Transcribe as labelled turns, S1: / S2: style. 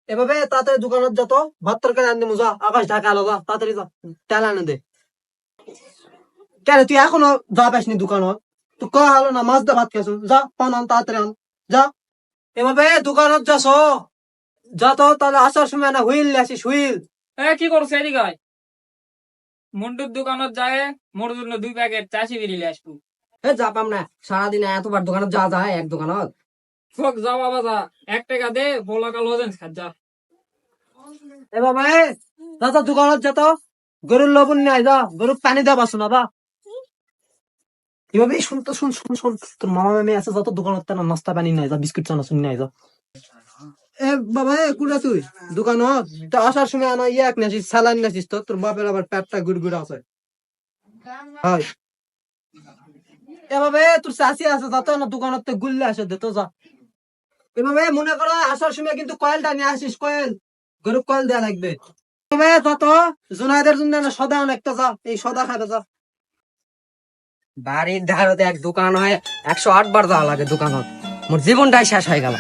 S1: এভাবে তাড়াতাড়ি দোকানত যত ভাত তরকারি আনতে যা, আকাশ ঢাকা আলো, যা তাড়াতাড়ি যা, তেল আনে দে। কেন তুই এখনো যা পাসনি দোকানত? তুই কয়া হলো না মাছ দিয়ে ভাত খাইছ, যা পান আন তাড়াতাড়ি আন, যা। এভাবে দোকানত যাস, যা তো তাহলে আসার সময় না হুইল আসিস, হুইল।
S2: কি করছে এদিকে আয়। মন্টুর দোকানত যায় মোর জন্য 2 প্যাকেট চাষি বেরিয়ে আসবো।
S3: যা পাম না, সারাদিন এতবার দোকানত যা যায় এক দোকানত।
S2: চোখ যা বাবা যা, 1 টাকা দে বলা কাল হজেন খাত যা।
S1: এভাবে যা তো দোকানত যা তো, গরুর লবণ নিয়ে আয়, যা গরুর পানি দেওয়া বাসো না, বা এভাবে শুন তো, শুন শুন শুন, তোর মামা মামি আছে যত দোকানত না, নাস্তা পানি নাই, যা বিস্কুট চানাচুর নিয়ে আয়, যা। এ বাবা, কুড়া তুই দোকানত তো আসার সময় আনা এক নাছিস, স্যালাইন নাছিস, তো তোর বাপের আবার পেটটা গুড়গুড় আছে। হয় এভাবে তোর চাষি আছে যত না দোকানত গুললে আসে দে তো, যা। এভাবে মনে করো আসার সময় কিন্তু কয়েলটা নিয়ে আসিস, কয়েল, গরুর কয়েল দেয়া লাগবে। এভাবে যত জুনাইদের জন্য না সদা অনেকটা, যা এই সদা খাবে, যা।
S3: বাড়ির ধারতে এক দোকান হয়, 108 বার যাওয়া লাগে দোকানত, মোর জীবনটাই শেষ হয়ে গেল।